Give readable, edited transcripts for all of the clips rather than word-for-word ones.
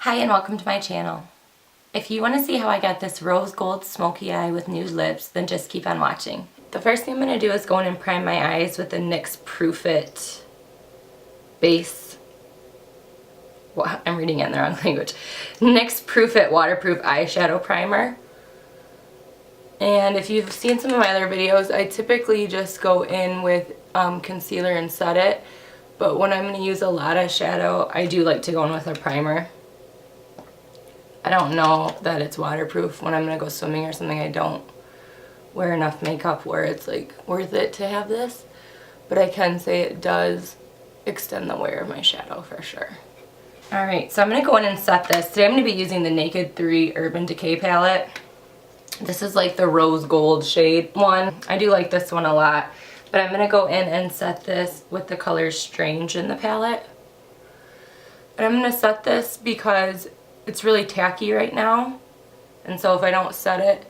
Hi and welcome to my channel. If you want to see how I got this rose gold smoky eye with nude lips, then just keep on watching. The first thing I'm going to do is go in and prime my eyes with the NYX Proof It base. Well, I'm reading it in the wrong language. NYX Proof It waterproof eyeshadow primer. And if you've seen some of my other videos, I typically just go in with concealer and set it. But when I'm going to use a lot of shadow, I do like to go in with a primer. I don't know that it's waterproof. When I'm going to go swimming or something, I don't wear enough makeup where it's like worth it to have this. But I can say it does extend the wear of my shadow for sure. Alright, so I'm going to go in and set this. Today I'm going to be using the Naked 3 Urban Decay palette. This is like the rose gold shade one. I do like this one a lot. But I'm going to go in and set this with the color Strange in the palette. And I'm going to set this because it's really tacky right now. And so if I don't set it,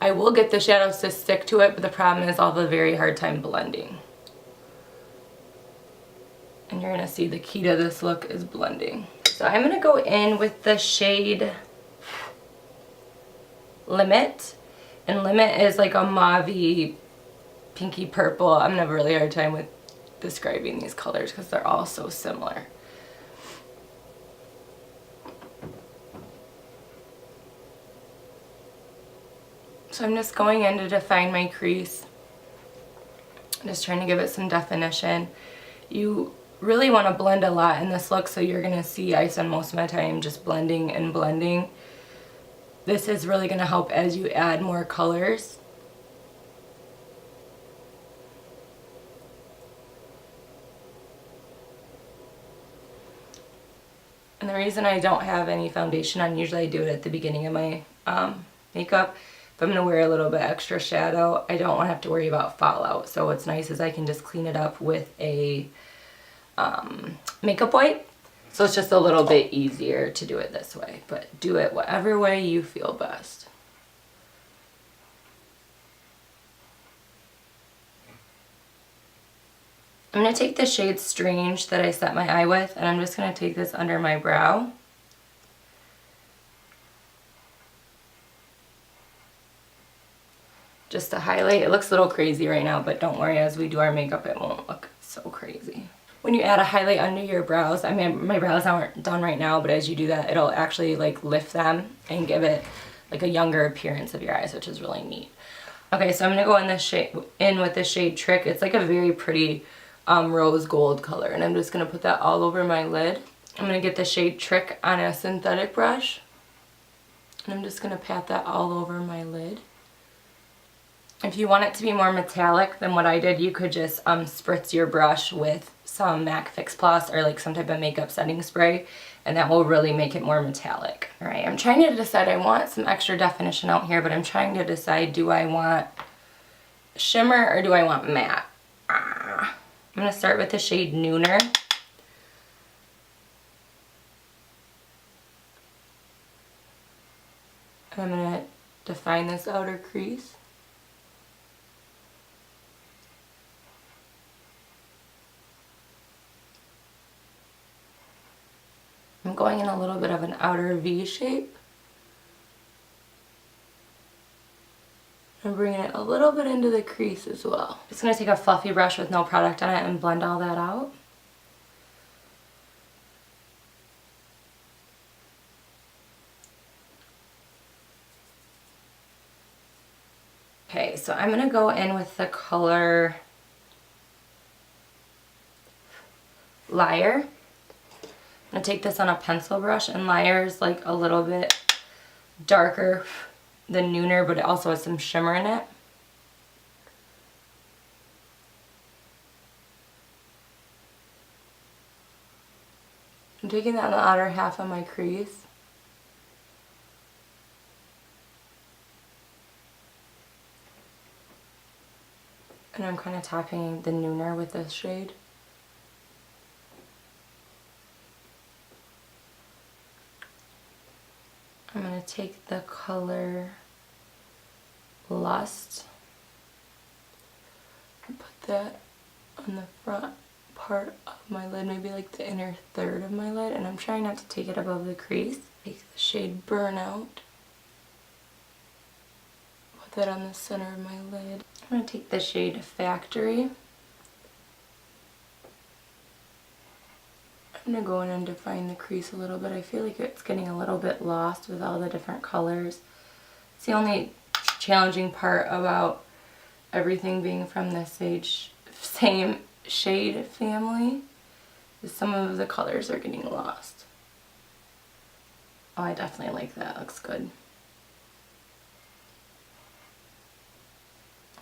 I will get the shadows to stick to it, but the problem is I'll have a very hard time blending. And you're going to see the key to this look is blending. So I'm going to go in with the shade Limit. And Limit is like a mauve-y, pinky purple. I'm going to have a really hard time with describing these colors because they're all so similar. So I'm just going in to define my crease. Just trying to give it some definition. You really want to blend a lot in this look, so you're going to see I spend most of my time just blending and blending. This is really going to help as you add more colors. And the reason I don't have any foundation on, usually I do it at the beginning of my makeup. If I'm going to wear a little bit extra shadow, I don't want to have to worry about fallout. So what's nice is I can just clean it up with a makeup wipe. So it's just a little bit easier to do it this way. But do it whatever way you feel best. I'm going to take the shade Strange that I set my eye with, and I'm just going to take this under my brow. Just to highlight. It looks a little crazy right now, but don't worry, as we do our makeup it won't look so crazy. When you add a highlight under your brows, I mean my brows aren't done right now, but as you do that it'll actually like lift them and give it like a younger appearance of your eyes, which is really neat. Okay, so I'm going to go in with this shade Trick. It's like a very pretty rose gold color, and I'm just going to put that all over my lid. I'm going to get the shade Trick on a synthetic brush, and I'm just going to pat that all over my lid. If you want it to be more metallic than what I did, you could just spritz your brush with some MAC Fix Plus or like some type of makeup setting spray, and that will really make it more metallic. Alright, I'm trying to decide, I want some extra definition out here, but I'm trying to decide, do I want shimmer or do I want matte? I'm going to start with the shade Nooner. And I'm going to define this outer crease. I'm going in a little bit of an outer V shape. I'm bringing it a little bit into the crease as well. Just going to take a fluffy brush with no product on it and blend all that out. Okay, so I'm going to go in with the color Liar. I'm going to take this on a pencil brush, and Liar is like a little bit darker than Nooner, but it also has some shimmer in it. I'm taking that on the outer half of my crease. And I'm kind of topping the Nooner with this shade. I'm going to take the color Lust and put that on the front part of my lid, maybe like the inner third of my lid, and I'm trying not to take it above the crease. Take the shade Burnout, put that on the center of my lid. I'm going to take the shade Factory. I'm going to go in and define the crease a little bit. I feel like it's getting a little bit lost with all the different colors. It's the only challenging part about everything being from the same shade family is some of the colors are getting lost. Oh, I definitely like that. Looks good.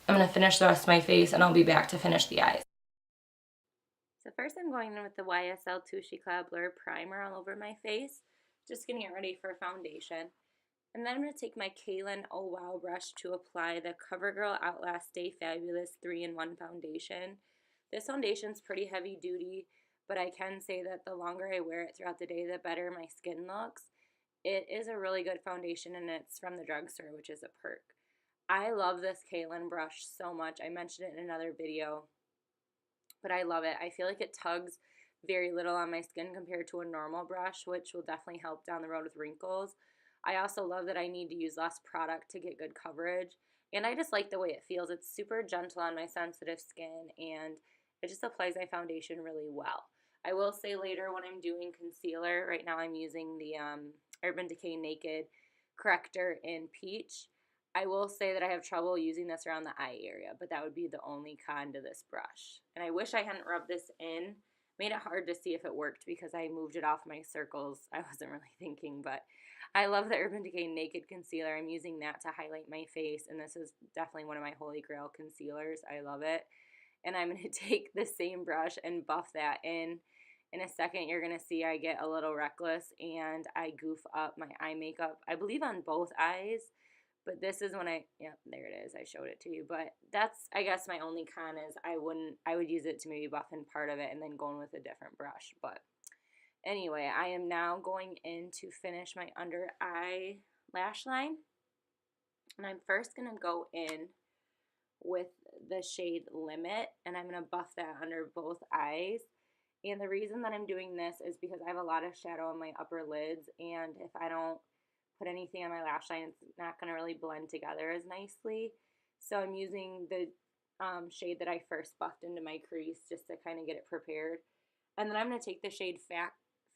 I'm going to finish the rest of my face and I'll be back to finish the eyes. So first I'm going in with the YSL Touche Eclat Blur Primer all over my face, just getting it ready for foundation. And then I'm going to take my Jaclyn Oh Wow brush to apply the Covergirl Outlast Stay Fabulous 3-in-1 foundation. This foundation's pretty heavy duty, but I can say that the longer I wear it throughout the day, the better my skin looks. It is a really good foundation and it's from the drugstore, which is a perk. I love this Jaclyn brush so much. I mentioned it in another video, but I love it. I feel like it tugs very little on my skin compared to a normal brush, which will definitely help down the road with wrinkles. I also love that I need to use less product to get good coverage, and I just like the way it feels. It's super gentle on my sensitive skin, and it just applies my foundation really well. I will say later when I'm doing concealer, right now I'm using the Urban Decay Naked Corrector in Peach. I will say that I have trouble using this around the eye area, but that would be the only con to this brush. And I wish I hadn't rubbed this in. Made it hard to see if it worked because I moved it off my circles. I wasn't really thinking, but I love the Urban Decay Naked Concealer. I'm using that to highlight my face, and this is definitely one of my holy grail concealers. I love it. And I'm going to take the same brush and buff that in. In a second, you're going to see I get a little reckless, and I goof up my eye makeup, I believe on both eyes. But this is when yeah, there it is. I showed it to you. But that's, I guess, my only con is I would use it to maybe buff in part of it and then go in with a different brush. But anyway, I am now going in to finish my under eye lash line. And I'm first going to go in with the shade Limit, and I'm going to buff that under both eyes. And the reason that I'm doing this is because I have a lot of shadow on my upper lids, and if I don't put anything on my lash line, it's not going to really blend together as nicely. So I'm using the shade that I first buffed into my crease just to kind of get it prepared. And then I'm going to take the shade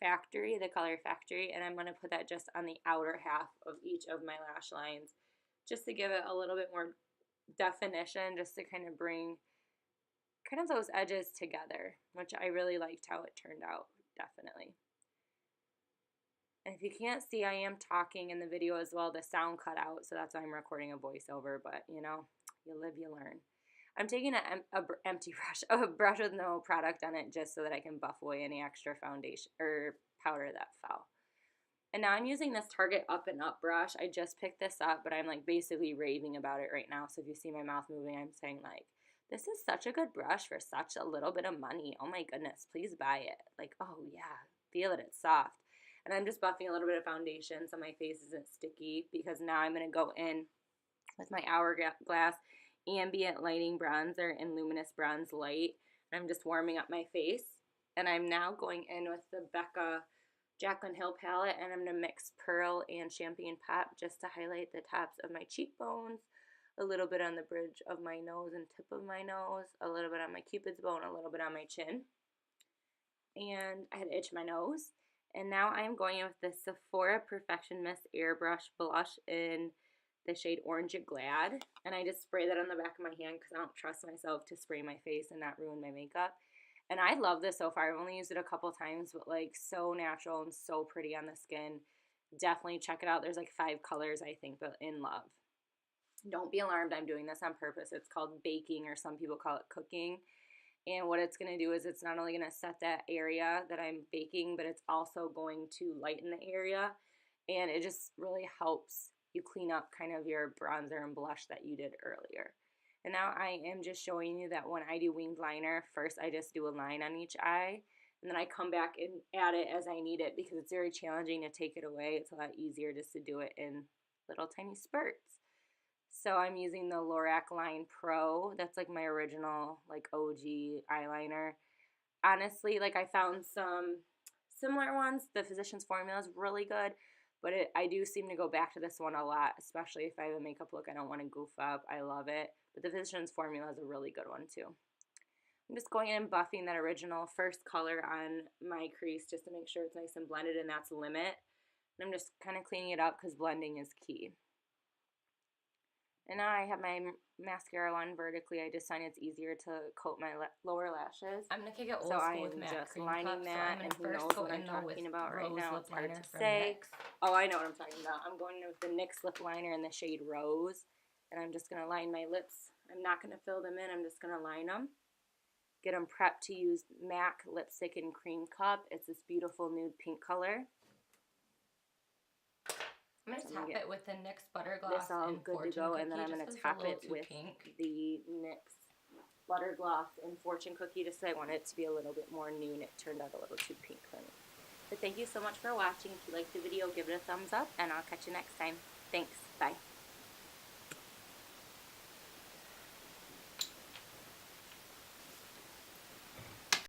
Factory, the color Factory, and I'm going to put that just on the outer half of each of my lash lines just to give it a little bit more definition, just to kind of bring kind of those edges together, which I really liked how it turned out, definitely. And if you can't see, I am talking in the video as well. The sound cut out, so that's why I'm recording a voiceover, but you know, you live, you learn. I'm taking an empty brush, a brush with no product on it, just so that I can buff away any extra foundation or powder that fell. And now I'm using this Target Up and Up brush. I just picked this up, but I'm like basically raving about it right now. So if you see my mouth moving, I'm saying like, this is such a good brush for such a little bit of money. Oh my goodness, please buy it. Like, oh yeah, feel it, it's soft. And I'm just buffing a little bit of foundation so my face isn't sticky, because now I'm going to go in with my Hourglass Ambient Lighting Bronzer in Luminous Bronze Light. I'm just warming up my face. And I'm now going in with the Becca Jaclyn Hill palette, and I'm going to mix Pearl and Champagne Pop just to highlight the tops of my cheekbones, a little bit on the bridge of my nose and tip of my nose, a little bit on my cupid's bow, and a little bit on my chin. And I had to itch my nose. And now I am going in with the Sephora Perfection Mist Airbrush Blush in the shade Orange Glad. And I just spray that on the back of my hand because I don't trust myself to spray my face and not ruin my makeup. And I love this so far. I've only used it a couple times, but like so natural and so pretty on the skin. Definitely check it out. There's like 5 colors, I think, but in love. Don't be alarmed, I'm doing this on purpose. It's called baking, or some people call it cooking. And what it's going to do is it's not only going to set that area that I'm baking, but it's also going to lighten the area. And it just really helps you clean up kind of your bronzer and blush that you did earlier. And now I am just showing you that when I do winged liner, first I just do a line on each eye. And then I come back and add it as I need it, because it's very challenging to take it away. It's a lot easier just to do it in little tiny spurts. So I'm using the Lorac LinePro. That's like my original like OG eyeliner. honestly, like I found some similar ones. The Physicians Formula is really good, but I do seem to go back to this one a lot, especially if I have a makeup look I don't want to goof up. I love it. But the Physicians Formula is a really good one too. I'm just going in and buffing that original first color on my crease just to make sure it's nice and blended, and that's Limit. And I'm just kind of cleaning it up because blending is key. And now I have my mascara on vertically. I just find it's easier to coat my lower lashes. I'm going to kick it old school with matte cream cup, so I'm going to first go in though with Rose Lip Liner from NYX. Oh, I know what I'm talking about. I'm going in with the NYX Lip Liner in the shade Rose. And I'm just going to line my lips. I'm not going to fill them in. I'm just going to line them. Get them prepped to use MAC lipstick in Cream Cup. It's this beautiful nude pink color. I'm going to top it with the NYX Butter Gloss and Fortune Cookie, and then I'm going to top it with the NYX Butter Gloss and Fortune Cookie just so I want it to be a little bit more nude. It turned out a little too pink for me. But thank you so much for watching. If you liked the video, give it a thumbs up, and I'll catch you next time. Thanks. Bye.